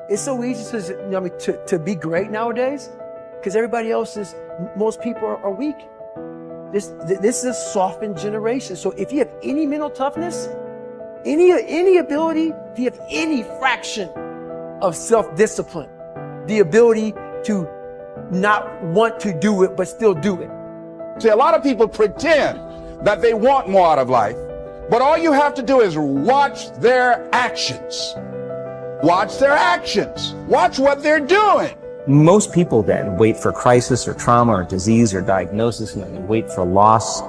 It's so easy to be great nowadays because most people are weak. This is a softened generation. So if you have any mental toughness, any ability, if you have any fraction of self-discipline, the ability to not want to do it but still do it. See, a lot of people pretend that they want more out of life, but all you have to do is watch their actions. Watch their actions. Watch what they're doing. Most people then wait for crisis or trauma or disease or diagnosis, and then they wait for loss,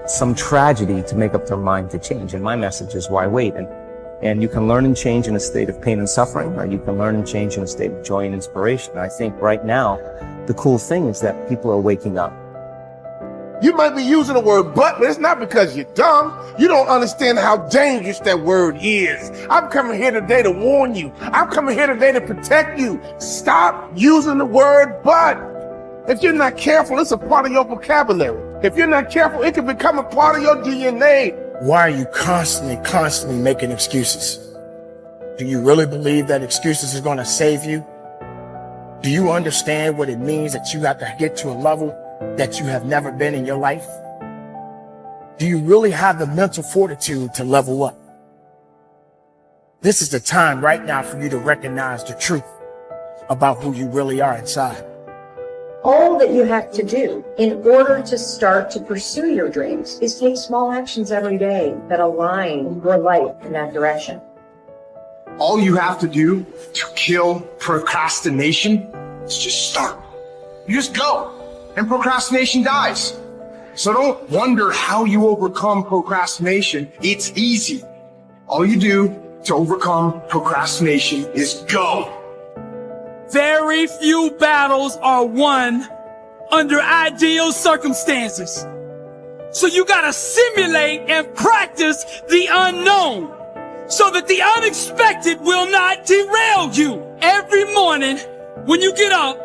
some tragedy to make up their mind to change. And my message is, why wait? And you can learn and change in a state of pain and suffering, or you can learn and change in a state of joy and inspiration. I think right now, the cool thing is that people are waking up. You might be using the word but it's not because you're dumb. You don't understand how dangerous that word is. I'm coming here today to warn you. I'm coming here today to protect you. Stop using the word but. If you're not careful, it's a part of your vocabulary. If you're not careful, it can become a part of your DNA. Why are you constantly making excuses? Do you really believe that excuses are going to save you? Do you understand what it means that you have to get to a level that you have never been in your life? Do you really have the mental fortitude to level up? This is the time right now for you to recognize the truth about who you really are inside. All that you have to do in order to start to pursue your dreams is take small actions every day that align your life in that direction. All you have to do to kill procrastination is just start. You just go, and procrastination dies. So don't wonder how you overcome procrastination. It's easy. All you do to overcome procrastination is go. Very few battles are won under ideal circumstances. So you gotta simulate and practice the unknown so that the unexpected will not derail you. Every morning when you get up,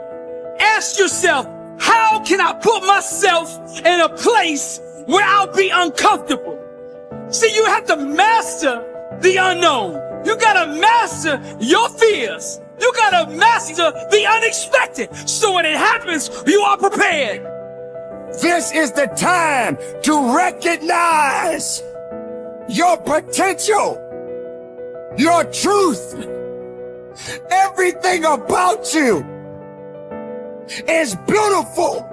ask yourself, how can I put myself in a place where I'll be uncomfortable? See, you have to master the unknown. You gotta master your fears. You gotta master the unexpected. So when it happens, you are prepared. This is the time to recognize your potential, your truth. Everything about you is beautiful.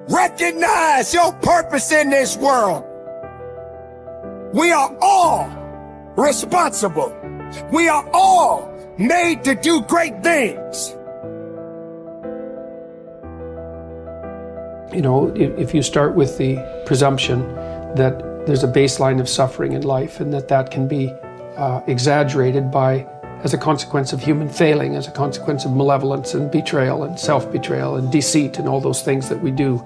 Recognize your purpose in this world. We are all responsible. We are all made to do great things. You know, if you start with the presumption that there's a baseline of suffering in life and that can be exaggerated as a consequence of human failing, as a consequence of malevolence and betrayal and self-betrayal and deceit and all those things that we do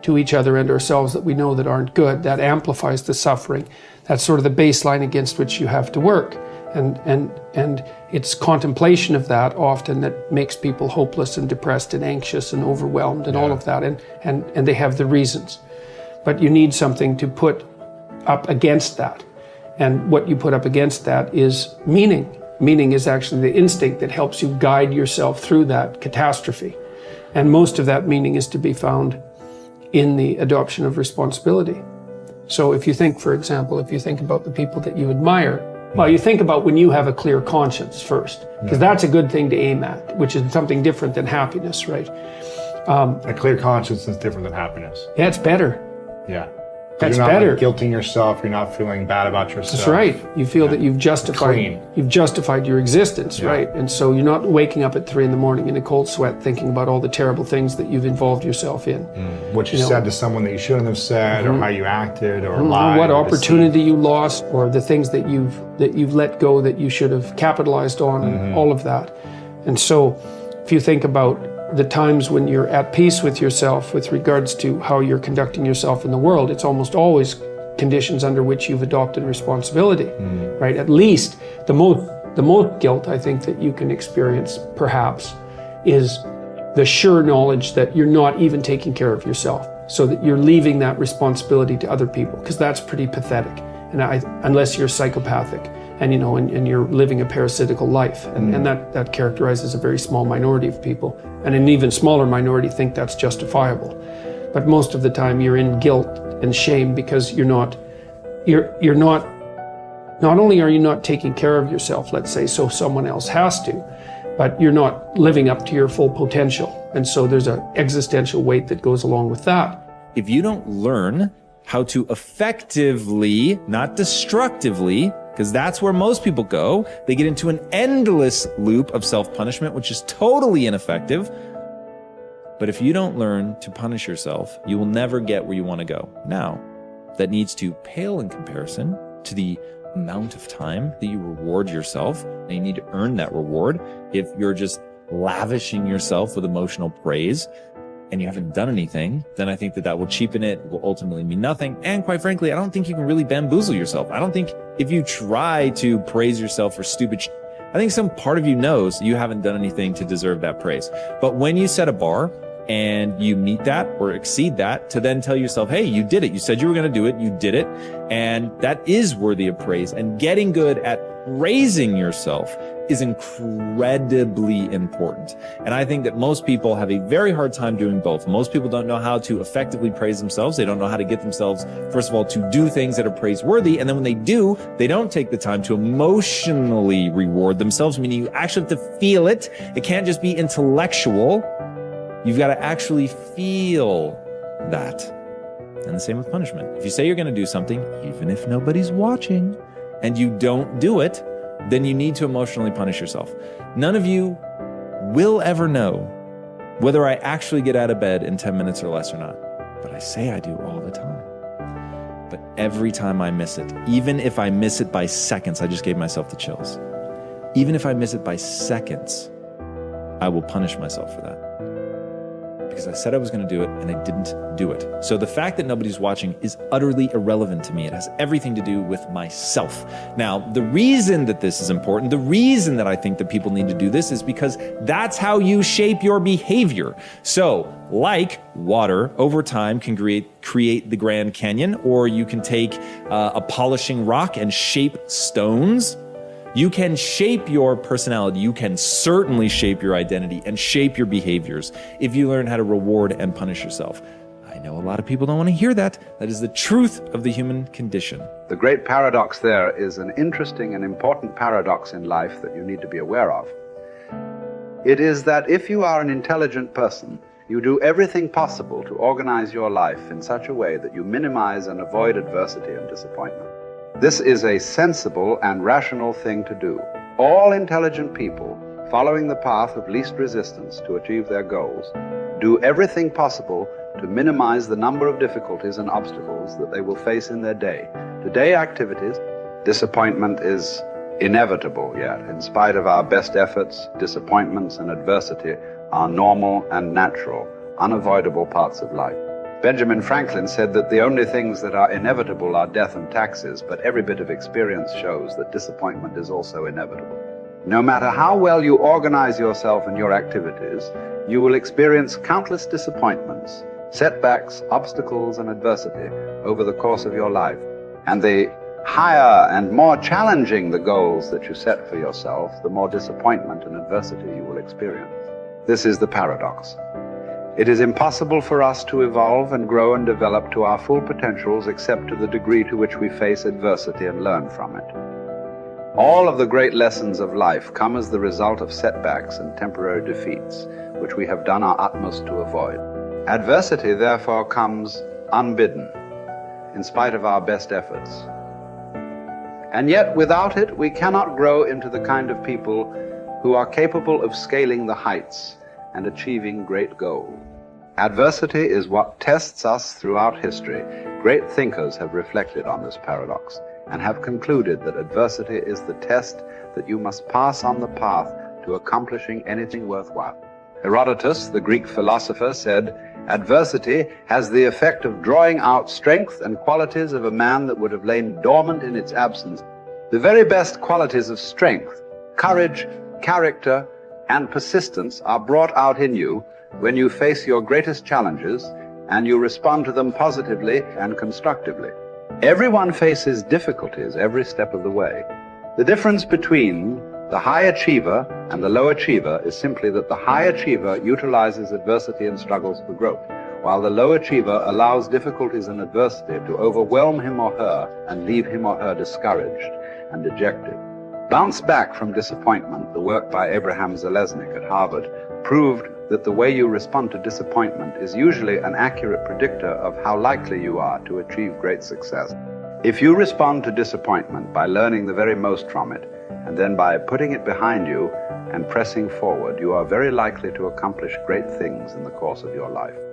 to each other and ourselves that we know that aren't good, that amplifies the suffering. That's sort of the baseline against which you have to work. And it's contemplation of that often that makes people hopeless and depressed and anxious and overwhelmed and all of that. And they have the reasons. But you need something to put up against that. And what you put up against that is meaning. Meaning is actually the instinct that helps you guide yourself through that catastrophe. And most of that meaning is to be found in the adoption of responsibility. So if you think, for example, if you think about the people that you admire, well, you think about when you have a clear conscience first, because that's a good thing to aim at, which is something different than happiness, right? A clear conscience is different than happiness. Yeah, it's better. Yeah. That's you're not better. Like guilting yourself. You're not feeling bad about yourself. That's right. You feel that you've justified your existence, right? And so you're not waking up at 3 a.m. in a cold sweat thinking about all the terrible things that you've involved yourself in. What you said to someone that you shouldn't have said, or how you acted, or lied. What opportunity you lost, or the things that you've let go that you should have capitalized on, and all of that. And so if you think about the times when you're at peace with yourself with regards to how you're conducting yourself in the world, it's almost always conditions under which you've adopted responsibility, right? At least the most guilt I think that you can experience perhaps is the sure knowledge that you're not even taking care of yourself, so that you're leaving that responsibility to other people, because that's pretty pathetic. And unless you're psychopathic. and you're living a parasitical life. And that characterizes a very small minority of people. And an even smaller minority think that's justifiable. But most of the time you're in guilt and shame because not only are you not taking care of yourself, let's say, so someone else has to, but you're not living up to your full potential. And so there's an existential weight that goes along with that. If you don't learn how to effectively, not destructively, because that's where most people go, they get into an endless loop of self-punishment, which is totally ineffective. But if you don't learn to punish yourself, you will never get where you want to go. Now, that needs to pale in comparison to the amount of time that you reward yourself, and you need to earn that reward. If you're just lavishing yourself with emotional praise and you haven't done anything, then I think that will cheapen it, will ultimately mean nothing. And quite frankly, I don't think you can really bamboozle yourself. I don't think if you try to praise yourself for stupid I think some part of you knows you haven't done anything to deserve that praise. But when you set a bar and you meet that or exceed that, to then tell yourself, hey, you did it. You said you were going to do it. You did it. And that is worthy of praise. And getting good at praising yourself is incredibly important. And I think that most people have a very hard time doing both. Most people don't know how to effectively praise themselves. They don't know how to get themselves, first of all, to do things that are praiseworthy. And then when they do, they don't take the time to emotionally reward themselves, meaning you actually have to feel it. It can't just be intellectual. You've got to actually feel that. And the same with punishment. If you say you're going to do something, even if nobody's watching, and you don't do it, then you need to emotionally punish yourself. None of you will ever know whether I actually get out of bed in 10 minutes or less or not. But I say I do all the time. But every time I miss it, even if I miss it by seconds, I just gave myself the chills. Even if I miss it by seconds, I will punish myself for that. Because I said I was going to do it and I didn't do it. So the fact that nobody's watching is utterly irrelevant to me. It has everything to do with myself. Now, the reason that this is important, the reason that I think that people need to do this is because that's how you shape your behavior. So, like water, over time can create the Grand Canyon, or you can take a polishing rock and shape stones. You can shape your personality. You can certainly shape your identity and shape your behaviors if you learn how to reward and punish yourself. I know a lot of people don't want to hear that. That is the truth of the human condition. The great paradox there is an interesting and important paradox in life that you need to be aware of. It is that if you are an intelligent person, you do everything possible to organize your life in such a way that you minimize and avoid adversity and disappointment. This is a sensible and rational thing to do. All intelligent people, following the path of least resistance to achieve their goals, do everything possible to minimize the number of difficulties and obstacles that they will face in their day-to-day activities. Disappointment is inevitable, yet in spite of our best efforts, disappointments and adversity are normal and natural, unavoidable parts of life. Benjamin Franklin said that the only things that are inevitable are death and taxes, but every bit of experience shows that disappointment is also inevitable. No matter how well you organize yourself and your activities, you will experience countless disappointments, setbacks, obstacles, and adversity over the course of your life. And the higher and more challenging the goals that you set for yourself, the more disappointment and adversity you will experience. This is the paradox. It is impossible for us to evolve and grow and develop to our full potentials except to the degree to which we face adversity and learn from it. All of the great lessons of life come as the result of setbacks and temporary defeats, which we have done our utmost to avoid. Adversity, therefore, comes unbidden, in spite of our best efforts. And yet, without it, we cannot grow into the kind of people who are capable of scaling the heights and achieving great goals. Adversity is what tests us throughout history. Great thinkers have reflected on this paradox and have concluded that adversity is the test that you must pass on the path to accomplishing anything worthwhile. Herodotus, the Greek philosopher, said, "Adversity has the effect of drawing out strength and qualities of a man that would have lain dormant in its absence." The very best qualities of strength, courage, character, and persistence are brought out in you when you face your greatest challenges and you respond to them positively and constructively. Everyone faces difficulties every step of the way, The difference between the high achiever and the low achiever is simply that the high achiever utilizes adversity and struggles for growth, while the low achiever allows difficulties and adversity to overwhelm him or her and leave him or her discouraged and dejected. Bounce Back from Disappointment, the work by Abraham Zeleznik at Harvard, proved that the way you respond to disappointment is usually an accurate predictor of how likely you are to achieve great success. If you respond to disappointment by learning the very most from it, and then by putting it behind you and pressing forward, you are very likely to accomplish great things in the course of your life.